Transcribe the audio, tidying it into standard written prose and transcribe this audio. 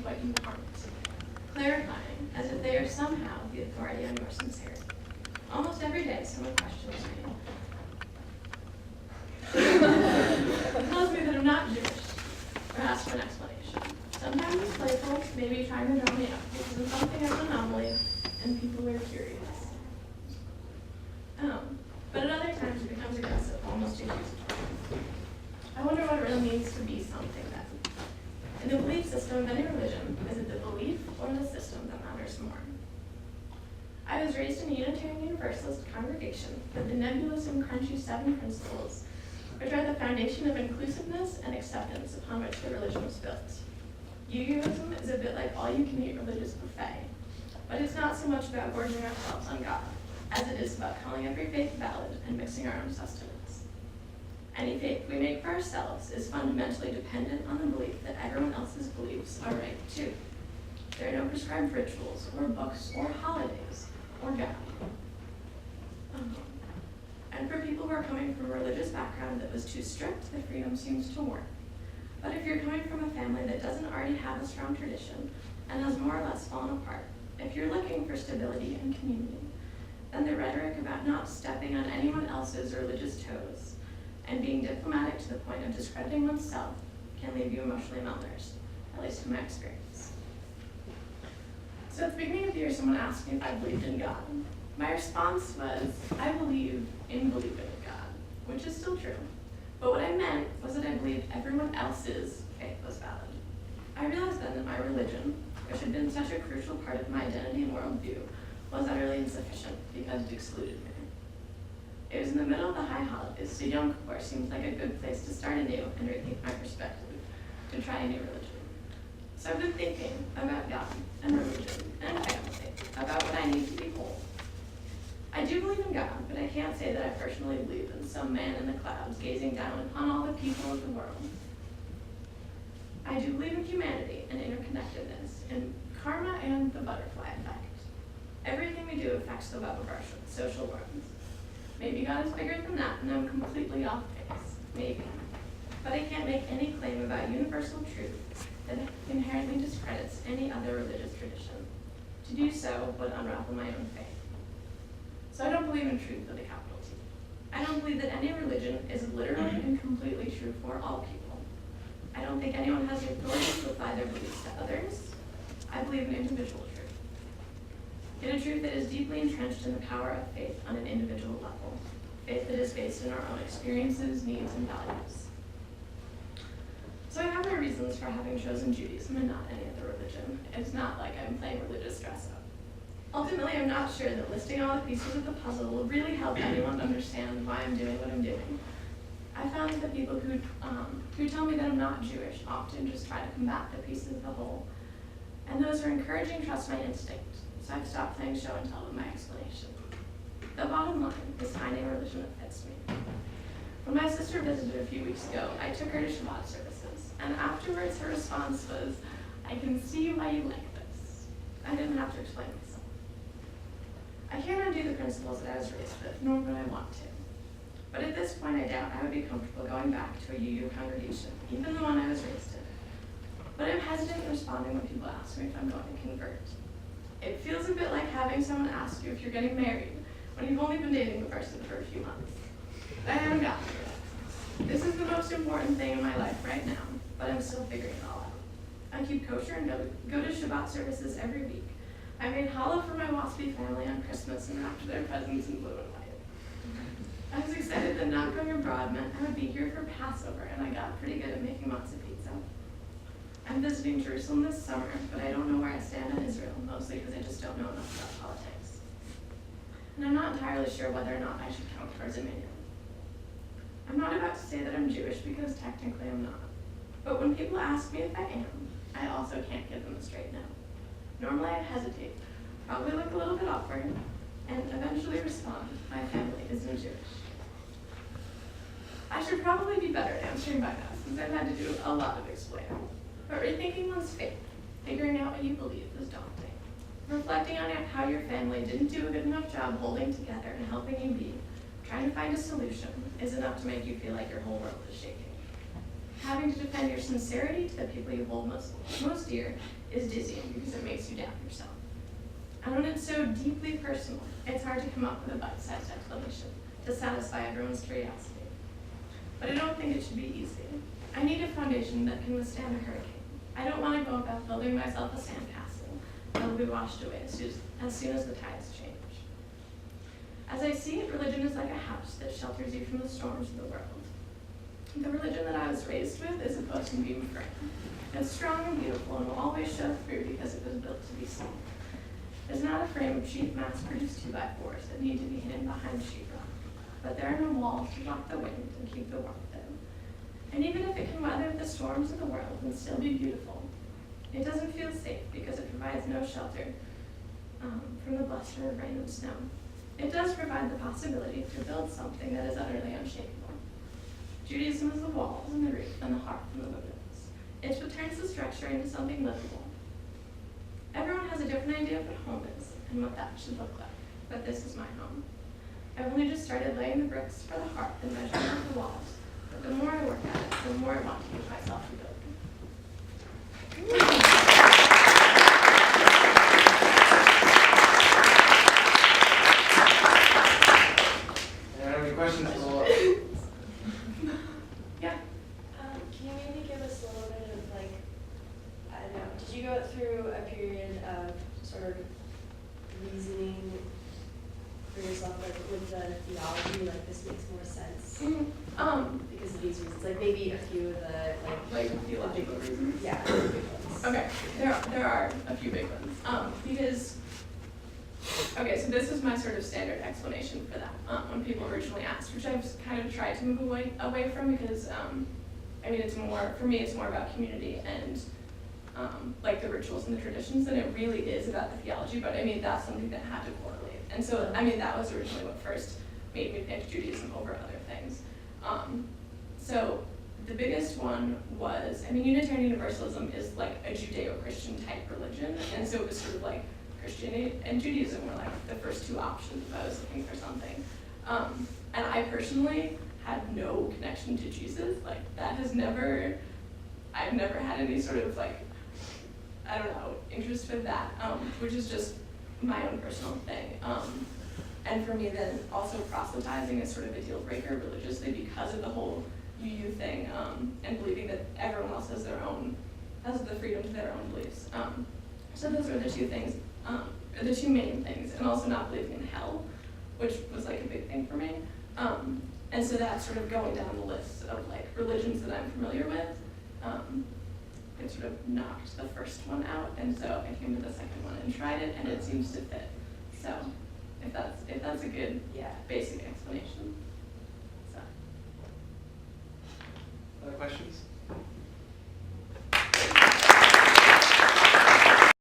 what you aren't, clarifying as if they are somehow the authority on your sincerity. Almost every day, someone questions me, tells me that I'm not Jewish, or asks for an explanation. Sometimes it's playful, maybe trying to draw me up because of something as an anomaly, and people are curious. But at other times it becomes aggressive, almost accusatory. I wonder what it really means to be something then. In the belief system of any religion, is it the belief or the system that matters more? I was raised in a Unitarian Universalist congregation with the nebulous and crunchy 7 principles, which are the foundation of inclusiveness and acceptance upon which the religion was built. Judaism is a bit like all-you-can-eat religious buffet, but it's not so much about gorging ourselves on God, as it is about calling every faith valid and mixing our own sustenance. Any faith we make for ourselves is fundamentally dependent on the belief that everyone else's beliefs are right too. There are no prescribed rituals, or books, or holidays, or God. And for people who are coming from a religious background that was too strict, the freedom seems to work. But if you're coming from a family that doesn't already have a strong tradition and has more or less fallen apart, if you're looking for stability and community, then the rhetoric about not stepping on anyone else's religious toes and being diplomatic to the point of discrediting oneself can leave you emotionally malnourished, at least in my experience. So at the beginning of the year, someone asked me if I believed in God. My response was, I believe in believing in God, which is still true. But what I meant was that I believed everyone else's faith was valid. I realized then that my religion, which had been such a crucial part of my identity and worldview, was utterly insufficient because it excluded me. It was in the middle of the high holidays, so Yom Kippur seemed like a good place to start anew and rethink my perspective, to try a new religion. So I've been thinking about God and religion and family, about what I need to be whole. I do believe in God, but I can't say that I personally believe in some man in the clouds gazing down upon all the people of the world. I do believe in humanity and interconnectedness, in karma and the butterfly effect. Everything we do affects the web of our social worlds. Maybe God is bigger than that, and I'm completely off base. Maybe. But I can't make any claim about universal truth that inherently discredits any other religious tradition. To do so would unravel my own faith. So I don't believe in truth with a capital T. I don't believe that any religion is literally and completely true for all people. I don't think anyone has the authority to apply their beliefs to others. I believe in individual truth. In a truth that is deeply entrenched in the power of faith on an individual level. Faith that is based in our own experiences, needs, and values. So I have my reasons for having chosen Judaism and not any other religion. It's not like I'm playing religious dress up. Ultimately, I'm not sure that listing all the pieces of the puzzle will really help anyone understand why I'm doing what I'm doing. I found that people who tell me that I'm not Jewish often just try to combat the pieces of the whole. And those who are encouraging trust my instinct, so I've stopped playing show and tell with my explanation. The bottom line is finding a religion that fits me. When my sister visited a few weeks ago, I took her to Shabbat services, and afterwards her response was, I can see why you like this. I didn't have to explain myself. I can't undo the principles that I was raised with, nor would I want to. But at this point, I doubt I would be comfortable going back to a UU congregation, even the one I was raised in. But I'm hesitant in responding when people ask me if I'm going to convert. It feels a bit like having someone ask you if you're getting married when you've only been dating the person for a few months. I haven't gotten there. This is the most important thing in my life right now, but I'm still figuring it all out. I keep kosher and go to Shabbat services every week. I made challah for my WASPy family on Christmas and wrapped their presents in blue and white. I was excited that not going abroad meant I would be here for Passover, and I got pretty good at making lots of pizza. I'm visiting Jerusalem this summer, but I don't know where I stand on Israel, mostly because I just don't know enough about politics. And I'm not entirely sure whether or not I should count towards a minyan. I'm not about to say that I'm Jewish because technically I'm not. But when people ask me if I am, I also can't give them a straight no. Normally I'd hesitate, probably look a little bit awkward, and eventually respond, my family isn't Jewish. I should probably be better at answering by now, since I've had to do a lot of explaining. But rethinking one's faith, figuring out what you believe, is daunting. Reflecting on how your family didn't do a good enough job holding together and helping you be, trying to find a solution, is enough to make you feel like your whole world is shaking. Having to defend your sincerity to the people you hold most dear is dizzying because it makes you doubt yourself. And when it's so deeply personal, it's hard to come up with a bite-sized explanation to satisfy everyone's curiosity. But I don't think it should be easy. I need a foundation that can withstand a hurricane. I don't want to go about building myself a sandcastle that will be washed away as soon as the tides change. As I see it, religion is like a house that shelters you from the storms of the world. The religion that I was raised with is a post and beam frame. It's strong and beautiful and will always show through because it was built to be seen. It's not a frame of cheap mass-produced 2x4s that need to be hidden behind sheetrock, but there are no walls to block the wind and keep the warmth in. And even if it can weather the storms of the world and still be beautiful, it doesn't feel safe because it provides no shelter from the bluster of rain and snow. It does provide the possibility to build something that is utterly unshakable. Judaism is the walls and the roof and the hearth and the windows. It's what turns the structure into something livable. Everyone has a different idea of what home is and what that should look like, but this is my home. I've only just started laying the bricks for the hearth and measuring out the walls, but the more I work at it, the more I want to give myself a building. Any questions? Yeah. Can you maybe give us a little bit of, like, I don't know, did you go through a period of sort of reasoning for yourself, like with the theology, like this makes more sense because of these reasons? Like maybe a few of the, like theological reasons? yeah, the big ones. Okay, there are a few big ones. Because, okay, so this is my sort of standard explanation for that when people originally asked, which I've kind of tried to move away from because, I mean, it's more, for me, it's more about community and like the rituals and the traditions than it really is about the theology, but I mean, that's something that had to correlate. And so, I mean, that was originally what first made me pick Judaism over other things. So the biggest one was, I mean, Unitarian Universalism is like a Judeo-Christian type religion, and so it was sort of like Christianity and Judaism were like the first two options if I was looking for something. And I personally had no connection to Jesus. Like that has never, I've never had any sort of like, I don't know, interest with that, which is just my own personal thing. And for me then also proselytizing is sort of a deal breaker religiously because of the whole UU thing, and believing that everyone else has the freedom to their own beliefs. So those are the two things, the two main things, and also not believing in hell, which was like a big thing for me. And so that's sort of going down the list of like religions that I'm familiar with. It sort of knocked the first one out, and so I came to the second one and tried it, and it seems to fit. So if that's a good basic explanation.